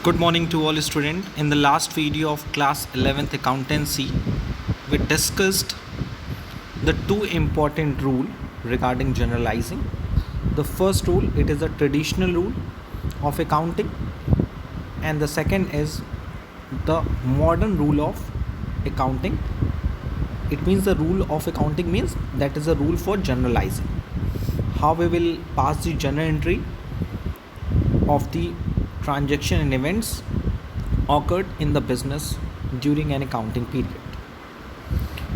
Good morning to all students. In the last video of class 11th accountancy, we discussed the two important rule regarding generalizing. The first rule, it is a traditional rule of accounting, and the second is the modern rule of accounting. It means the rule of accounting means that is a rule for generalizing. How we will pass the journal entry of the transaction and events occurred in the business during an accounting period.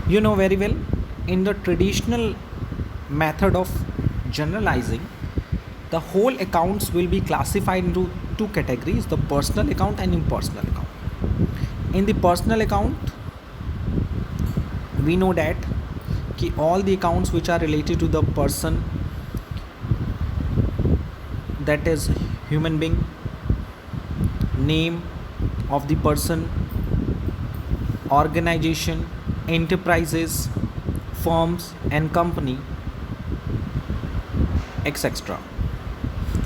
You know very well, in the traditional method of generalizing, the whole accounts will be classified into two categories, the personal account and impersonal account. In the personal account, we know that all the accounts which are related to the person, that is human being, name of the person, organization, enterprises, firms and company, etc.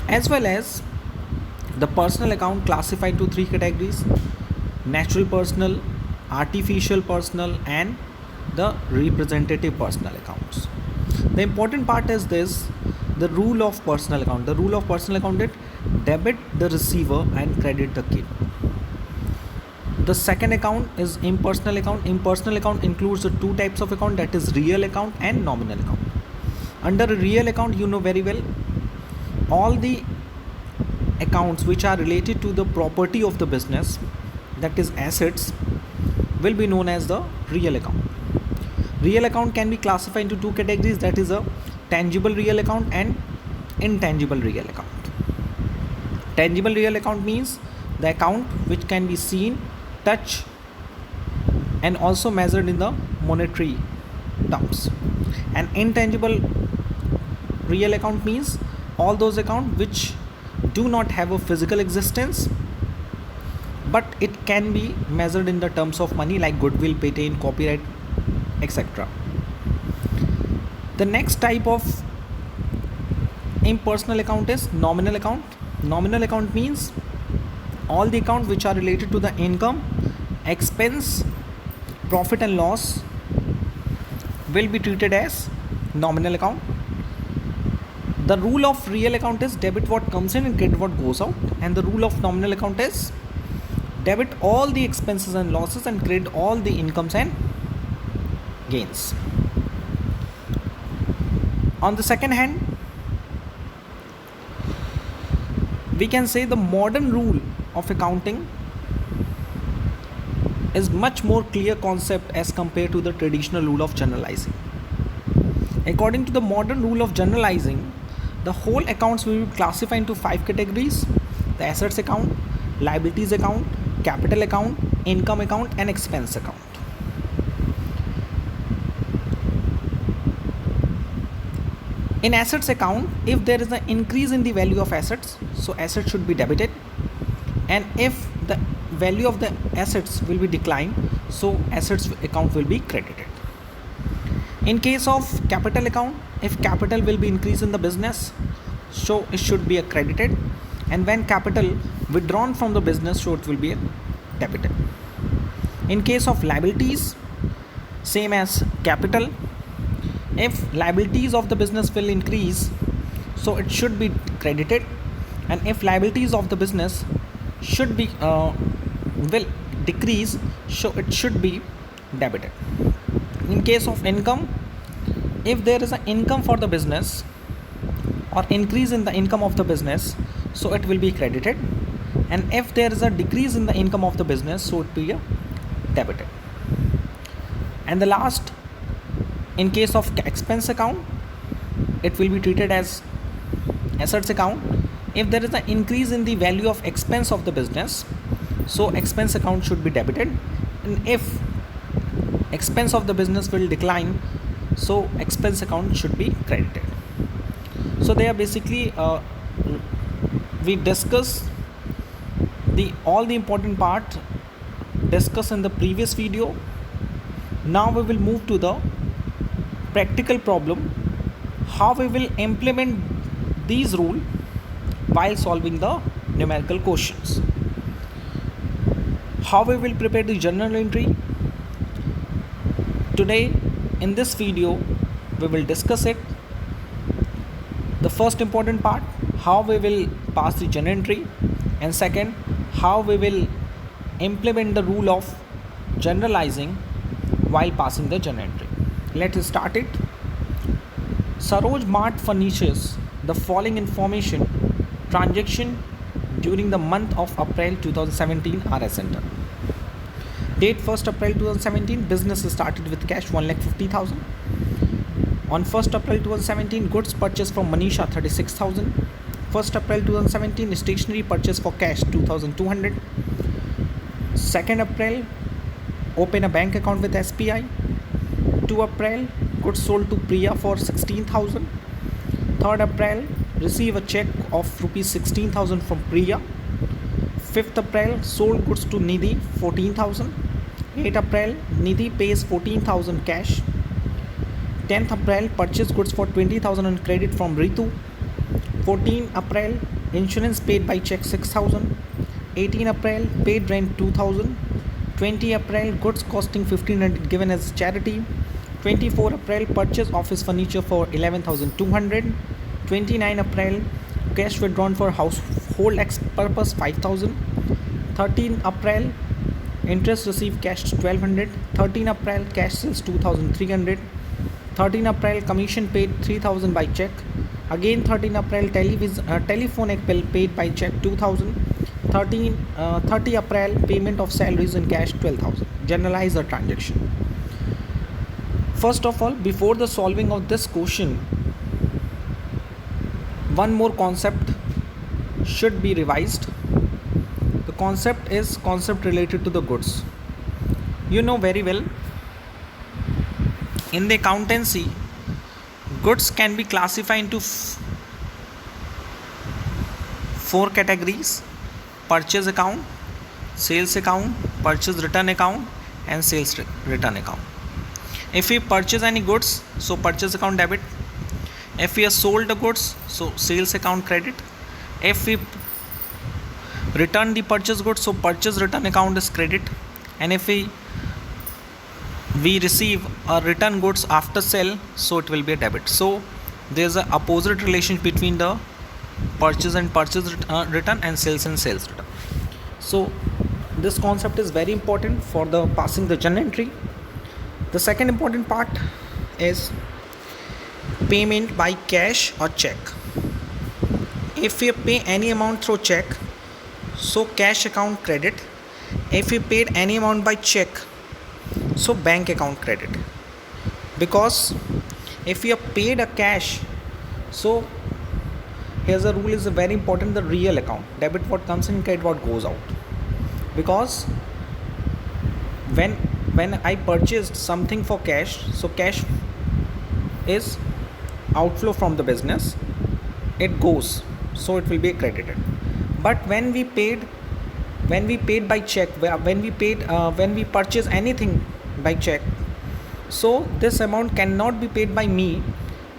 As well as the personal account classified to three categories: natural personal, artificial personal and the representative personal accounts. The important part is this: the rule of personal account. The rule of personal account is debit the receiver and credit the giver. The second account is impersonal account. Impersonal account includes the two types of account, that is real account and nominal account. Under a real account, you know very well, all the accounts which are related to the property of the business, that is assets, will be known as the real account. Real account can be classified into two categories, that is a tangible real account and intangible real account. Tangible real account means the account which can be seen, touched and also measured in the monetary terms. And intangible real account means all those accounts which do not have a physical existence, but it can be measured in the terms of money, like goodwill, patent, copyright, etc. The next type of impersonal account is nominal account. Nominal account means all the accounts which are related to the income, expense, profit and loss will be treated as nominal account. The rule of real account is debit what comes in and credit what goes out, and the rule of nominal account is debit all the expenses and losses and credit all the incomes and gains. On the second hand, we can say the modern rule of accounting is much more clear concept as compared to the traditional rule of generalizing. According to the modern rule of generalizing, the whole accounts will be classified into five categories: the assets account, liabilities account, capital account, income account and expense account. In assets account, if there is an increase in the value of assets, so assets should be debited, and if the value of the assets will be declined, so assets account will be credited. In case of capital account, if capital will be increased in the business, so it should be credited, and when capital withdrawn from the business, so it will be debited. In case of liabilities, same as capital, if liabilities of the business will increase, so it should be credited, and if liabilities of the business should be will decrease, so it should be debited. In case of income, if there is an income for the business or increase in the income of the business, so it will be credited, and if there is a decrease in the income of the business, so it will be debited. And the last, in case of expense account, it will be treated as assets account. If there is an increase in the value of expense of the business, so expense account should be debited, and if expense of the business will decline, so expense account should be credited. So they are basically we discuss all the important part discussed in the previous video. Now we will move to the practical problem, how we will implement these rules while solving the numerical questions. How we will prepare the journal entry? Today in this video we will discuss it. The first important part, how we will pass the journal entry, and second, how we will implement the rule of generalizing while passing the journal entry. Let's start it. Saroj Mart furnishes the following information: transaction during the month of April 2017 are as enter. Date 1st April 2017, business started with cash 1,50,000. On 1st April 2017, goods purchased from Manisha 36,000. 1st April 2017, stationery purchase for cash 2,200. 2nd April, open a bank account with SBI. 2 April, goods sold to Priya for 16,000. 3rd April, receive a check of rupees 16,000 from Priya. 5th April, sold goods to Nidhi 14,000. 8th April, Nidhi pays 14,000 cash. 10th April, purchase goods for 20,000 on credit from Ritu. 14 April, insurance paid by check 6,000. 18 April, paid rent 2,000. 20 April, goods costing 1,500 given as charity. 24 April, purchase office furniture for 11,200. 29 April, cash withdrawn for household purpose 5,000. 13 April, interest received cash 1,200. 13 April, cash sales 2,300. 13 April, commission paid 3,000 by check. Again 13 April, telephone bill paid by check 2,000. 30 April, payment of salaries in cash 12,000. Generalize the transaction. First of all, before the solving of this question, one more concept should be revised. The concept is concept related to the goods. You know very well, in the accountancy, goods can be classified into four categories: purchase account, sales account, purchase return account, and sales return account. If we purchase any goods, so purchase account debit. If we have sold the goods, so sales account credit. If we return the purchase goods, so purchase return account is credit. And if we receive or return goods after sale, so it will be a debit. So there is a opposite relation between the purchase and purchase return and sales return. So this concept is very important for the passing the journal entry. The second important part is payment by cash or check. If we pay any amount through check, so cash account credit. If we paid any amount by check, so bank account credit. Because if we have paid a cash, so here's a rule is very important: the real account, debit what comes in, credit what goes out. Because when I purchased something for cash, so cash is outflow from the business, it goes, so it will be credited. But when we paid by check, when we purchase anything by check, so this amount cannot be paid by me,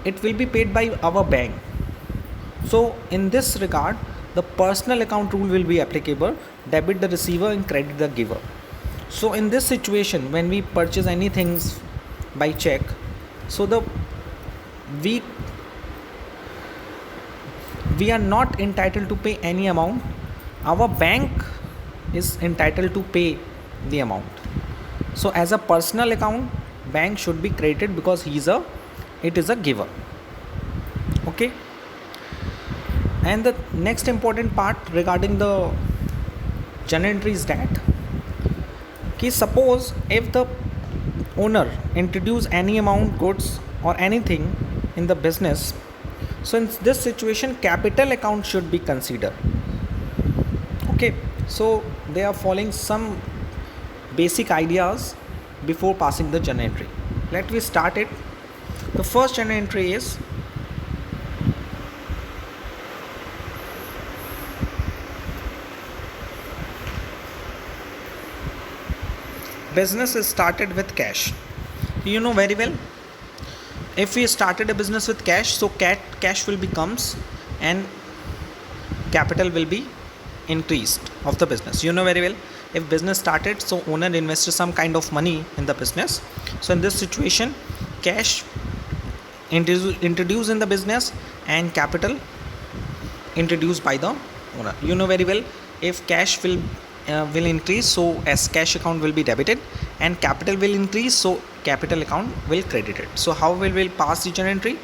it will be paid by our bank. So in this regard, the personal account rule will be applicable: debit the receiver and credit the giver. So in this situation, when we purchase anything by check, so we are not entitled to pay any amount. Our bank is entitled to pay the amount. So as a personal account, bank should be credited because it is a giver. Okay. And the next important part regarding the journal entry is that suppose if the owner introduce any amount goods or anything in the business, so in this situation capital account should be considered. Okay, so they are following some basic ideas before passing the journal entry. Let me start it. The first journal entry is business is started with cash. You know very well, if we started a business with cash, so cash will becomes and capital will be increased of the business. You know very well, if business started, so owner invested some kind of money in the business. So in this situation, cash introduced in the business and capital introduced by the owner. You know very well, if cash will increase, so as cash account will be debited, and capital will increase, so capital account will credited. So how will pass the journal entry?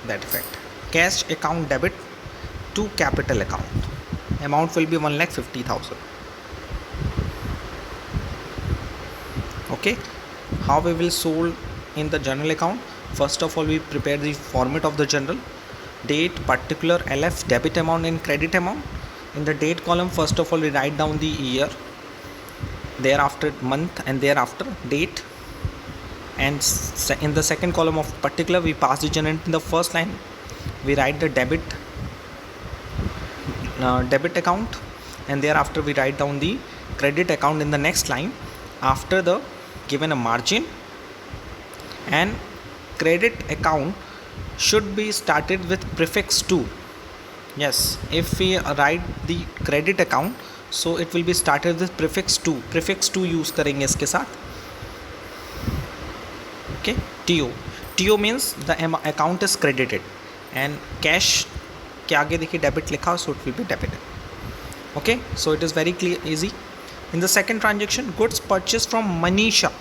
That effect. Cash account debit to capital account. Amount will be 1,50,000. Okay. How we will sold in the journal account? First of all, we prepare the format of the journal. Date, particular, LF, debit amount and credit amount. In the date column, first of all, we write down the year, thereafter month, and thereafter date. And in the second column of particular, we pass the journal. In the first line, we write the debit account, and thereafter we write down the credit account in the next line after the given a margin. And credit account should be started with prefix to. Yes, if we write the credit account, so it will be started with prefix to. Prefix to use करेंगे इसके साथ. Okay, TO means the account is credited, and cash के आगे देखिए debit लिखा, so it will be debited. Okay, so it is very clear, easy. In the second transaction, goods purchased from Manisha.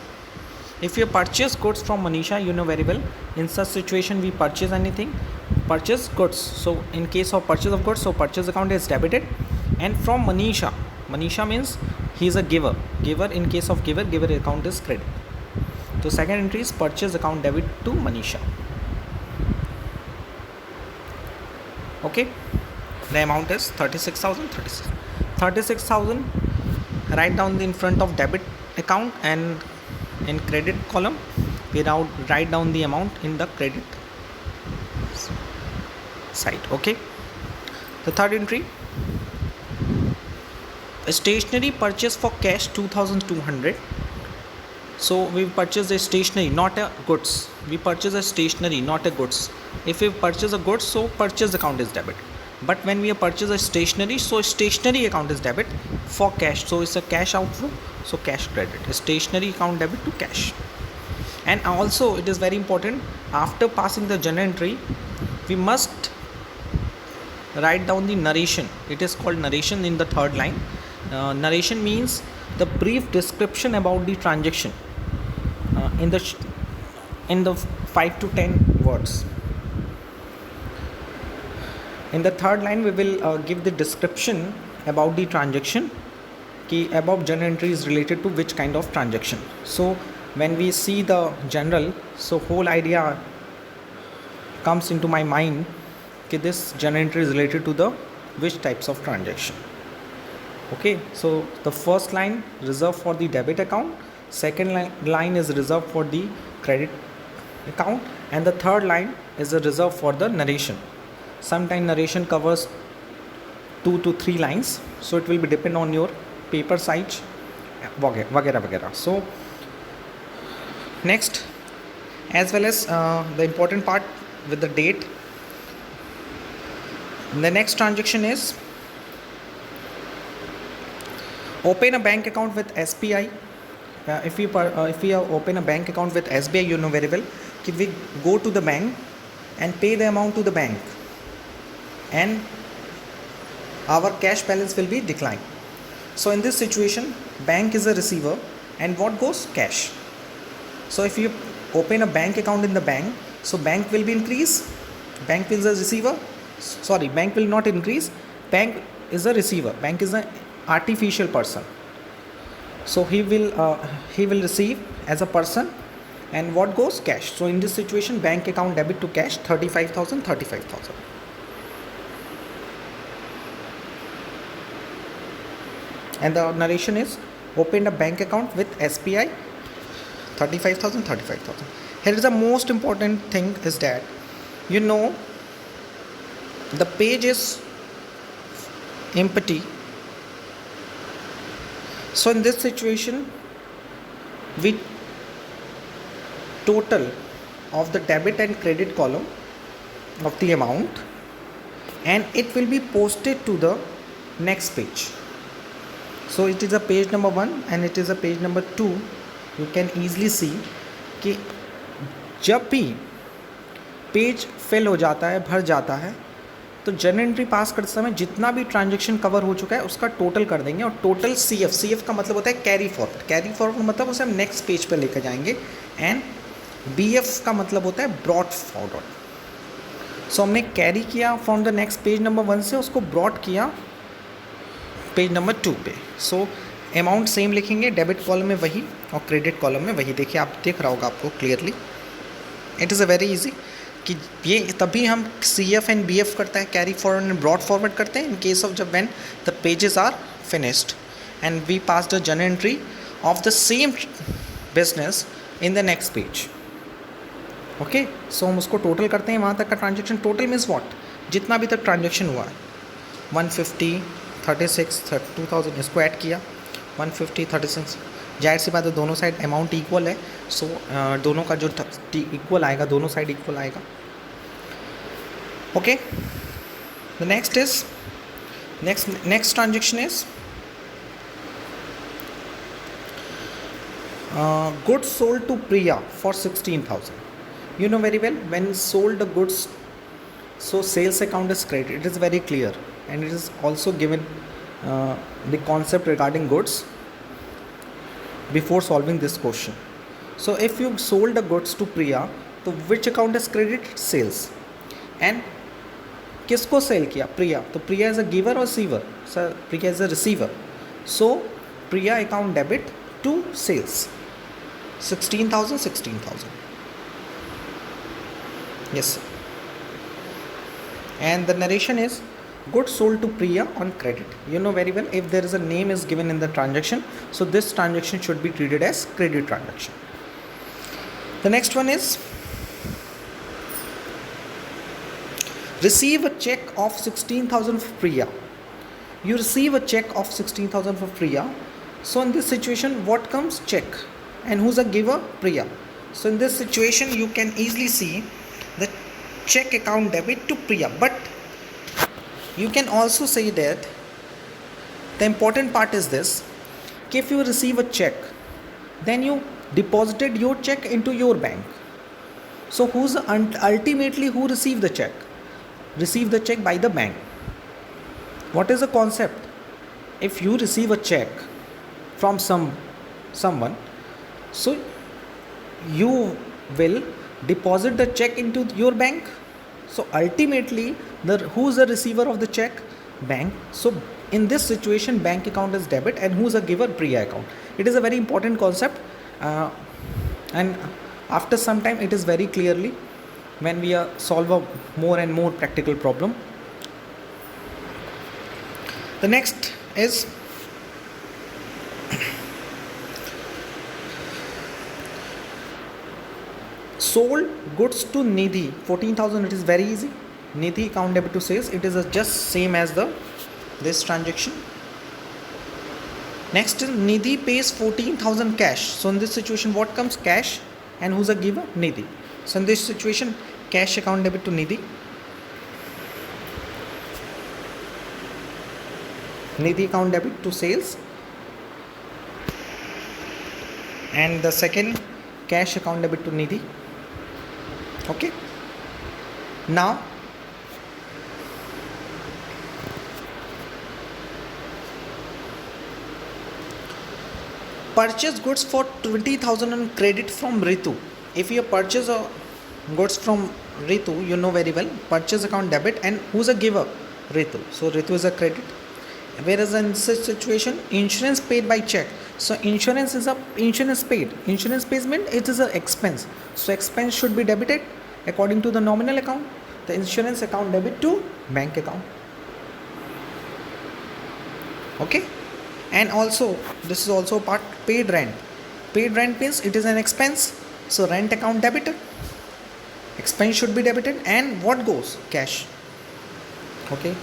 If you purchase goods from Manisha, you know very well, in such situation we purchase anything, purchase goods. So in case of purchase of goods, so purchase account is debited. And from Manisha means he is a giver. In case of giver account is credit. So second entry is purchase account debit to Manisha. Okay, the amount is 36,000. 36,000. Write down in front of debit account, and in credit column we now write down the amount in the credit side. Okay, the third entry, a stationery purchase for cash 2,200. So we purchase a stationery, not a goods. We purchase a stationery, not a goods. If we purchase a goods, so purchase account is debit. But when we purchase a stationery, so stationery account is debit for cash. So it's a cash outflow, so cash credit. A stationery account debit to cash. And also it is very important, after passing the journal entry, we must write down the narration. It is called narration in the third line. Narration means the brief description about the transaction in the 5 to 10 words. In the third line, we will give the description about the transaction. Ki above journal entry is related to which kind of transaction. So when we see the journal, so whole idea comes into my mind कि this journal entry is related to the which types of transaction. Okay, so the first line reserved for the debit account, second line is reserved for the credit account, and the third line is a reserved for the narration. Sometimes narration covers 2 to 3 lines, so it will be depend on your paper size वगैरह. So next, as well as the important part with the date, the next transaction is open a bank account with SBI. If we open a bank account with SBI, you know very well if we go to the bank and pay the amount to the bank, and our cash balance will be declined. So in this situation, bank is a receiver, and what goes? Cash. So if you open a bank account in the bank, so bank will be increase. Bank is a receiver. Sorry, bank will not increase. Bank is a receiver. Bank is an artificial person. So he will receive as a person, and what goes? Cash. So in this situation, bank account debit to cash 35,000. And the narration is opened a bank account with SBI 35,000. Here is the most important thing is that the page is empty. So in this situation, we total of the debit and credit column of the amount, and it will be posted to the next page. So it is a page number 1 and it is a page number 2. You can easily see कि जब भी page fill हो जाता है, भर जाता है, तो जर्नल एंट्री पास करते समय जितना भी ट्रांजैक्शन कवर हो चुका है उसका टोटल कर देंगे और टोटल CF का मतलब होता है कैरी फॉरवर्ड मतलब उसे हम नेक्स्ट पेज पे लेकर जाएंगे, एंड BF का मतलब होता है ब्रॉट फॉरवर्ड। सो हमने कैरी किया from the next page number 1 से, उसको ब्रॉट किया पेज नंबर 2 पे। सो अमाउंट सेम लिखेंगे, डेबिट कॉलम में वही और क्रेडिट कॉलम में वही। देखिए आप देख रहा होगा आपको clearly, it is a very easy कि ये तभी हम CF एंड BF करते हैं, carry forward and brought forward करते हैं इन केस ऑफ जब when the pages are finished and we pass the journal entry of the same business in the next page. Okay, so हम उसको total करते हैं वहाँ तक का ट्रांजेक्शन। टोटल मीन्स व्हाट, जितना भी तक ट्रांजेक्शन हुआ है 150, 36, 2000 इसको ऐड किया 150, 36। जाहिर सी बात है दोनों साइड अमाउंट इक्वल है, सो दोनों का जो इक्वल आएगा, दोनों साइड इक्वल आएगा। Okay, the next is next transaction is goods sold to Priya for 16,000. You know very well when sold the goods, so sales account is credited. It is very clear and it is also given the concept regarding goods before solving this question. So if you sold the goods to Priya, तो which account is credited? Sales. And किसको sale किया? प्रिया। तो Priya is a giver और receiver? Sir Priya is a receiver, so Priya account debit to sales 16,000. Yes, and the narration is goods sold to Priya on credit. You know very well if there is a name is given in the transaction, so this transaction should be treated as credit transaction. The next one is receive a check of 16,000 for Priya. You receive a check of 16,000 for Priya. So in this situation what comes? Check. And who's a giver? Priya. So in this situation you can easily see the check account debit to Priya, but you can also say that the important part is this: if you receive a check, then you deposited your check into your bank. So who's ultimately who received the check? Received the check by the bank. What is the concept? If you receive a check from someone, so you will deposit the check into your bank. So ultimately who's the receiver of the check? Bank. So in this situation bank account is debit and who's a giver? Priya account. It is a very important concept, and after some time it is very clearly when we solve a more and more practical problem. The next is sold goods to Nidhi 14,000. It is very easy. Nidhi account debit to sales. It is just same as this transaction. Next is Nidhi pays 14,000 cash. So in this situation what comes? Cash. And who's a giver? Nidhi. So in this situation cash account debit to Nidhi. Nidhi account debit to sales. And the second cash account debit to Nidhi. Okay, now purchase goods for 20,000 on credit from Ritu. If you purchase goods from Ritu, you know very well purchase account debit and who's a giver? Ritu. So Ritu is a credit. Whereas in such situation insurance paid by check, so insurance paid. Insurance payment, it is an expense, so expense should be debited according to the nominal account. The insurance account debit to bank account. Okay, and also this is also part paid rent. Paid rent means it is an expense, so rent account debited, expense should be debited, and what goes? Cash. Okay,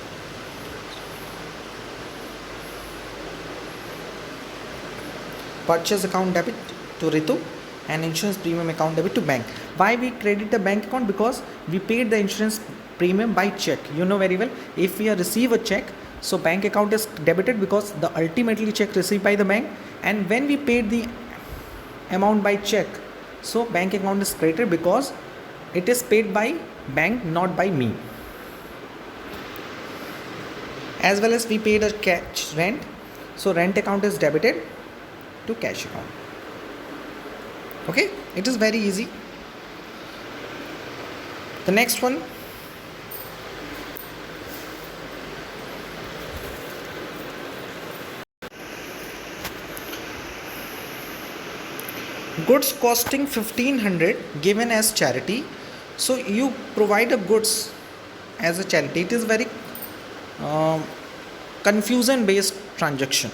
purchase account debit to Ritu and insurance premium account debit to bank. Why we credit the bank account? Because we paid the insurance premium by check. You know very well if we receive a check, So bank account is debited because the ultimately check received by the bank, and when we paid the amount by check, so bank account is credited because it is paid by bank, not by me. As well as we paid a cash rent, so rent account is debited to cash account. Okay, it is very easy. The next one, goods costing 1500 given as charity. So you provide a goods as a charity. It is very confusion based transaction.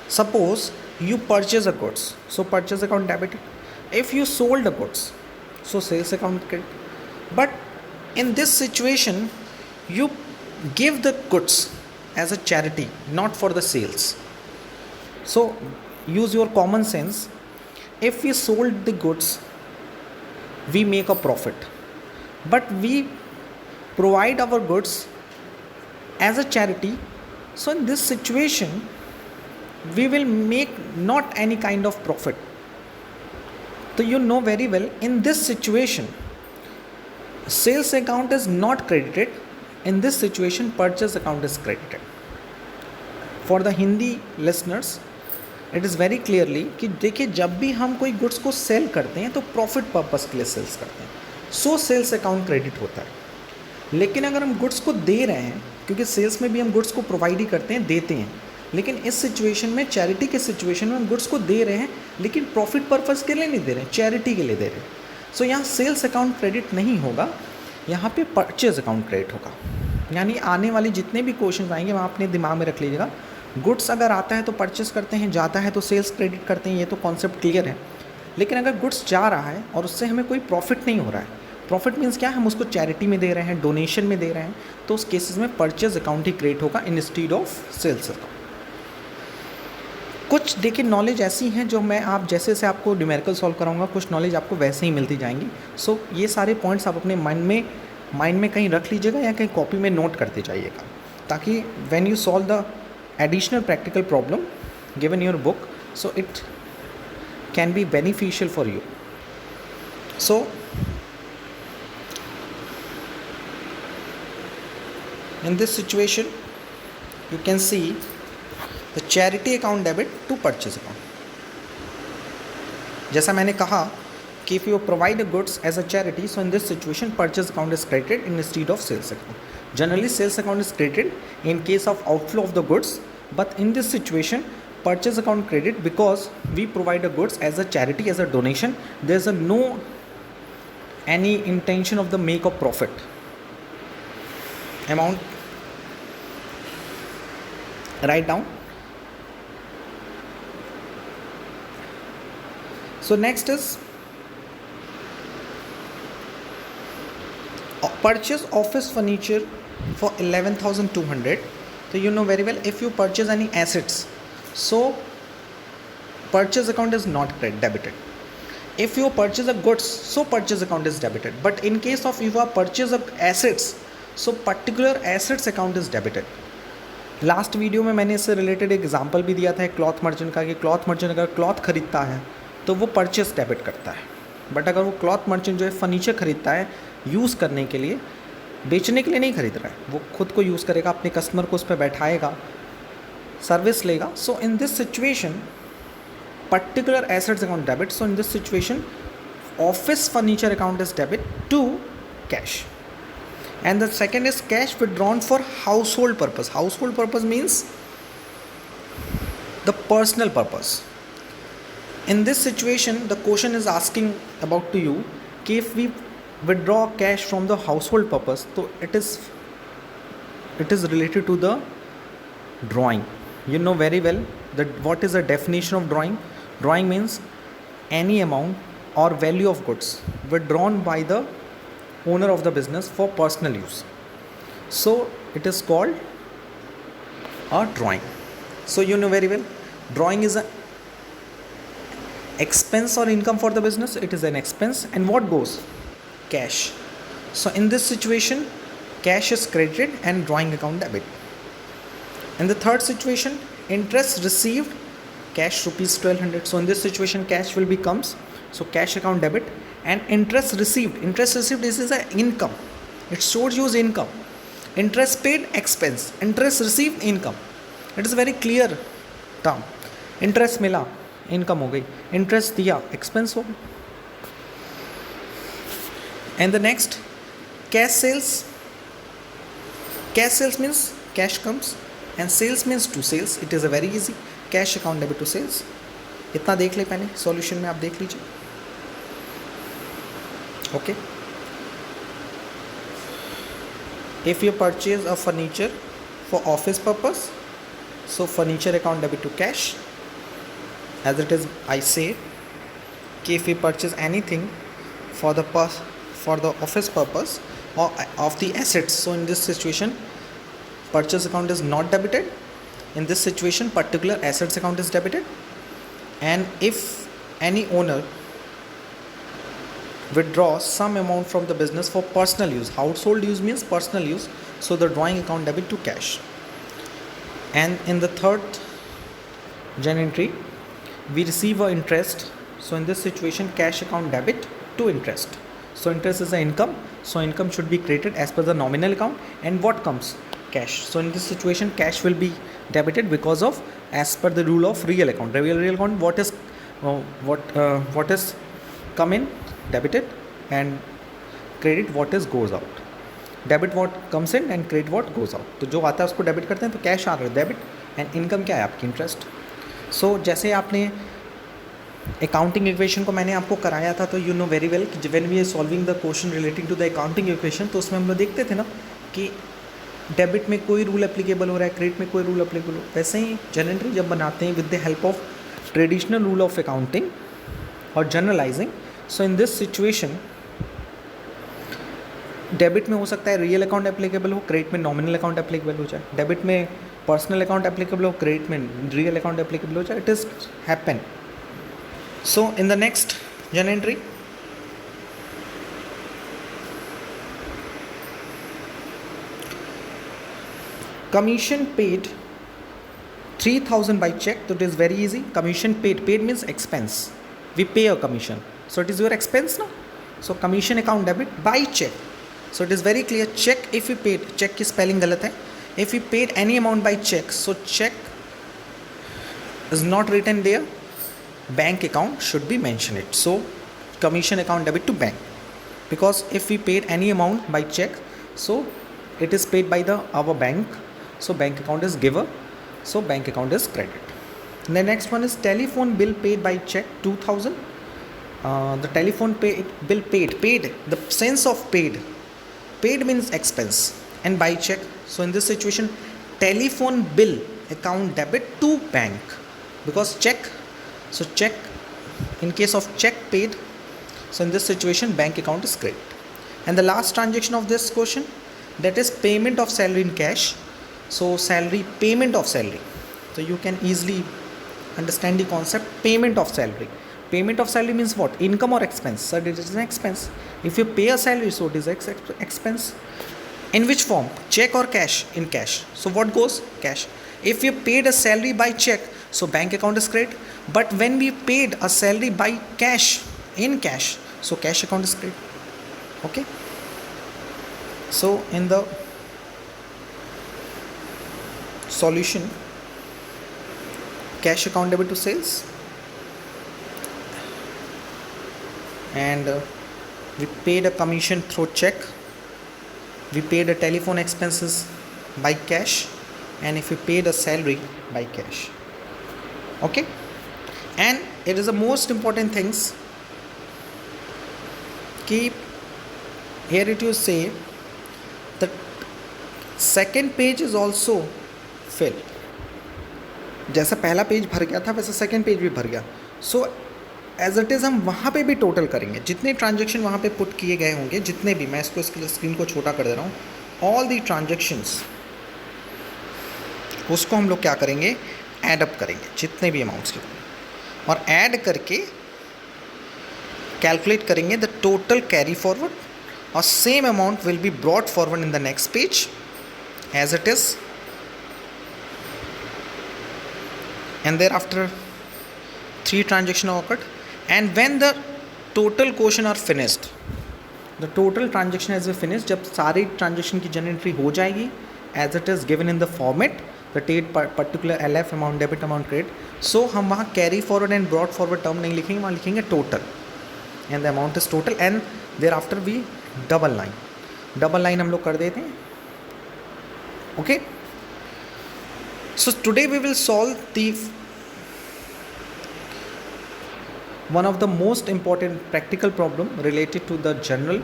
Suppose you purchase a goods, so purchase account debited. If you sold the goods, so sales account credit. But in this situation, you give the goods as a charity, not for the sales. So use your common sense. If we sold the goods, we make a profit, but we provide our goods as a charity. So in this situation, we will make not any kind of profit. So you know very well, in this situation, sales account is not credited. In this situation, purchase account is credited. For the Hindi listeners, it is very clearly कि देखिए, जब भी हम कोई goods को cell करते हैं तो प्रॉफिट पर्पस के लिए सेल्स करते हैं, सो सेल्स अकाउंट क्रेडिट होता है। लेकिन अगर हम गुड्स को दे रहे हैं, क्योंकि सेल्स में भी हम गुड्स को प्रोवाइड ही करते हैं, देते हैं, लेकिन इस सिचुएशन में, चैरिटी के सिचुएशन में, हम गुड्स को दे रहे हैं लेकिन प्रॉफिट पर्पस के लिए नहीं दे रहे हैं, चैरिटी के लिए दे रहे हैं। सो यहाँ सेल्स अकाउंट क्रेडिट नहीं होगा, यहाँ पे परचेज अकाउंट क्रेडिट होगा। यानी आने वाले जितने भी क्वेश्चन आएंगे वहाँ अपने दिमाग में रख लीजिएगा, गुड्स अगर आता है तो परचेस करते हैं, जाता है तो सेल्स क्रेडिट करते हैं, ये तो कॉन्सेप्ट क्लियर है। लेकिन अगर गुड्स जा रहा है और उससे हमें कोई प्रॉफिट नहीं हो रहा है, प्रॉफिट मीन्स क्या, हम उसको चैरिटी में दे रहे हैं, डोनेशन में दे रहे हैं, तो उस केसेस में परचेज अकाउंट ही क्रिएट होगा इंस्टीड ऑफ सेल्स अकाउंट। कुछ देखिए नॉलेज ऐसी हैं जो मैं आप जैसे जैसे आपको न्यूमेरिकल सॉल्व कराऊंगा, कुछ नॉलेज आपको वैसे ही मिलती जाएंगी। सो ये सारे पॉइंट्स आप अपने माइंड में कहीं रख लीजिएगा या कहीं कॉपी में नोट करते जाइएगा, ताकि when you solve the additional practical problem given your book, so it can be beneficial for you. So in this situation, you can see the charity account debit to purchase account. जैसा मैंने कहा कि if you provide a goods as a charity, so in this situation purchase account is credited instead of sales account. Generally sales account is credited in case of outflow of the goods, but in this situation purchase account credit because we provide the goods as a charity, as a donation. There is no any intention of the make of profit amount. Write down. So next is purchase office furniture for 11,200. So you know very well, if you purchase any assets, so purchase account is not debited. If you purchase a goods, so purchase account is debited. But in case of if you purchase of assets, so particular assets account is debited. Last video में मैंने इससे related example भी दिया था cloth merchant का, कि cloth merchant अगर cloth खरीदता है तो वो परचेस डेबिट करता है, बट अगर वो क्लॉथ मर्चेंट जो है फर्नीचर खरीदता है यूज़ करने के लिए, बेचने के लिए नहीं खरीद रहा है, वो खुद को यूज़ करेगा, अपने कस्टमर को उस पर बैठाएगा, सर्विस लेगा, so in this situation particular assets account debit. So in this situation office furniture account is debit to cash. And the second is cash withdrawn for household purpose. Household purpose means the personal purpose. In this situation, the question is asking about to you, if we withdraw cash from the household purpose, so it is related to the drawing. You know very well that what is the definition of drawing. Drawing means any amount or value of goods withdrawn by the owner of the business for personal use. So it is called a drawing. So you know very well, drawing is an expense or income for the business. It is an expense, and what goes? Cash. So in this situation, cash is credited and drawing account debit. In the third situation, interest received, cash rupees 1200. So in this situation, cash will becomes, so cash account debit, and interest received. Interest received, this is an income. It shows you as income. Interest paid, expense. Interest received, income. It is a very clear term. Interest मिला, income हो गई. Interest दिया, expense हो गई. And the next, cash sales. Cash sales means cash comes, and sales means to sales. It is a very easy. Cash account debit to sales. इतना देख ले पहले, सॉल्यूशन में आप देख लीजिए. Okay. If you purchase a furniture for office purpose, so furniture account debit to cash. As it is, I say, if we purchase anything for the office purpose or of the assets, so in this situation, purchase account is not debited. In this situation, particular assets account is debited. And if any owner withdraws some amount from the business for personal use, household use means personal use, so the drawing account debit to cash. And in the third journal entry, we receive a interest, so in this situation, cash account debit to interest. So interest is an income, so income should be created as per the nominal account. And what comes? Cash. So in this situation, cash will be debited because of, as per the rule of real account. Real account, what is come in, debited, and credit what is goes out. Debit what comes in and credit what goes out. तो जो आता है उसको debit करते हैं, तो cash आ रहा है डेबिट, एंड इनकम क्या है आपकी? इंटरेस्ट. सो जैसे आपने अकाउंटिंग इक्वेशन को मैंने आपको कराया था, तो यू नो वेरी वेल कि when we are solving the question relating to the accounting equation, तो उसमें हम लोग देखते थे ना कि डेबिट में कोई रूल एप्लीकेबल हो रहा है, क्रेडिट में कोई रूल एप्लीकेबल हो. वैसे ही जनरल एंट्री जब बनाते हैं with the help of traditional rule of accounting और journalizing, so in this situation debit में हो सकता है रियल अकाउंट एप्लीकेबल हो, क्रेडिट में नॉमिनल अकाउंट एप्लीकेबल हो जाए. डेबिट में पर्सनल अकाउंट एप्लीकेबल हो, क्रेडिट में रियल अकाउंट एप्लीकेबल हो जाए. It is happen. So in the next journal entry, commission paid 3000 by check. So it is very easy. Commission paid means expense. We pay a commission, so it is your expense now. So commission account debit by check. So it is very clear. Check, if we paid, check की spelling गलत है. If we paid any amount by check, so check is not written there. Bank account should be mentioned it. So commission account debit to bank, because if we paid any amount by check, so it is paid by our bank. So bank account is giver, so bank account is credit. And the next one is telephone bill paid by check 2000. The telephone bill paid, the sense of paid means expense, and by check. So in this situation, telephone bill account debit to bank, because check, so check, in case of check paid, so in this situation bank account is credit. And the last transaction of this question, that is payment of salary in cash. So salary, payment of salary, so you can easily understand the concept. Payment of salary. Payment of salary means what? Income or expense? So it is an expense. If you pay a salary, so it is expense. In which form? Check or cash? In cash. So what goes? Cash. If you paid a salary by check, so bank account is credit. But when we paid a salary by cash, in cash, so cash account is credit. Okay. So in the solution, cash account debit to sales, and we paid a commission through check, we paid a telephone expenses by cash, and if we paid a salary by cash. Okay. And it is the most important things, keep here it you say the second page is also fill. जैसा पहला page भर गया था वैसा second page भी भर गया. So as it is हम वहाँ पे भी टोटल करेंगे, जितने ट्रांजेक्शन वहाँ पे पुट किए गए होंगे, जितने भी, मैं इसको स्क्रीन को छोटा कर दे रहा हूँ, ऑल दी ट्रांजेक्शन्स उसको हम लोग क्या करेंगे, ऐड अप करेंगे जितने भी अमाउंट्स के, और ऐड करके कैलकुलेट करेंगे द टोटल कैरी फॉरवर्ड, और same amount will be brought forward in the next page as it is and thereafter 3 transactions occurred, and when the total quotient are finished, the total transaction has been finished, जब सारी transaction की journal entry हो जाएगी as it is given in the format, the date particular LF amount, debit amount, credit, so हम वहाँ carry forward and brought forward term नहीं लिखेंगे, वहाँ लिखेंगे total, and the amount is total, and thereafter we double line हम लोग कर देते हैं. Okay, so today we will solve the one of the most important practical problem related to the journal,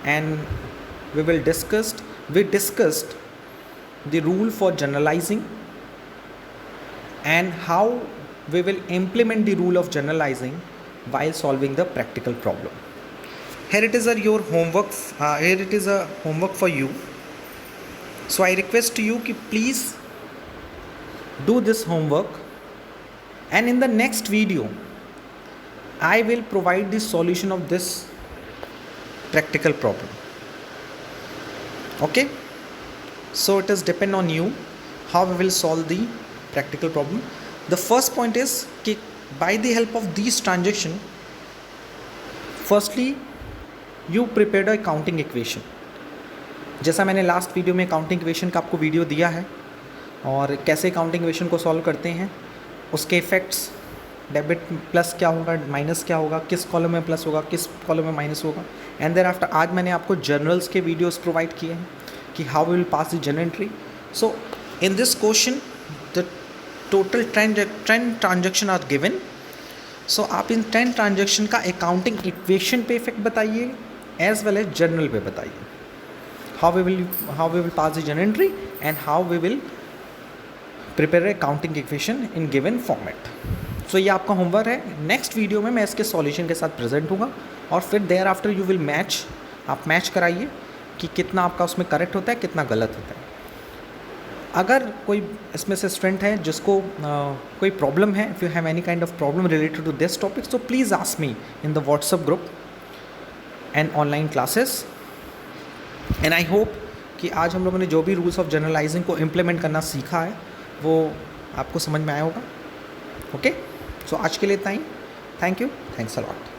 and we discussed the rule for generalizing and how we will implement the rule of generalizing while solving the practical problem. Here it is your homework. Here it is a homework for you. So I request you कि please do this homework, and in the next video I will provide the solution of this practical problem. Okay, so it is depend on you how we will solve the practical problem. The first point is कि by the help of these transaction, firstly you prepared a counting equation. जैसा मैंने last video में counting equation का आपको video दिया है और कैसे काउंटिंग इक्वेशन को सॉल्व करते हैं, उसके इफ़ेक्ट्स, डेबिट प्लस क्या होगा, माइनस क्या होगा, किस कॉलम में प्लस होगा, किस कॉलम में माइनस होगा, एंड देन आफ्टर आज मैंने आपको जर्नल्स के वीडियोस प्रोवाइड किए हैं कि how will pass the journal entry. So in this question the total 10 transaction are given. So आप इन 10 ट्रांजेक्शन का अकाउंटिंग इक्वेशन पे इफेक्ट बताइए एज वेल एज जर्नल पे बताइए. how we will pass the journal entry and how we will prepare a counting equation in given format. So ये आपका homework है. Next video में मैं इसके सॉल्यूशन के साथ प्रेजेंट होगा और फिर thereafter you will match, आप मैच कराइए कि कितना आपका उसमें करेक्ट होता है, कितना गलत होता है. अगर कोई इसमें से स्टूडेंट है जिसको कोई प्रॉब्लम है, if you have any kind of problem related to this topic, so please ask me in the WhatsApp group and online classes. And I hope कि आज हम लोगों ने जो भी रूल्स ऑफ जनरलाइजिंग को इम्प्लीमेंट करना सीखा है वो आपको समझ में आया होगा. ओके, सो आज के लिए इतना ही. Thank you, thanks a lot.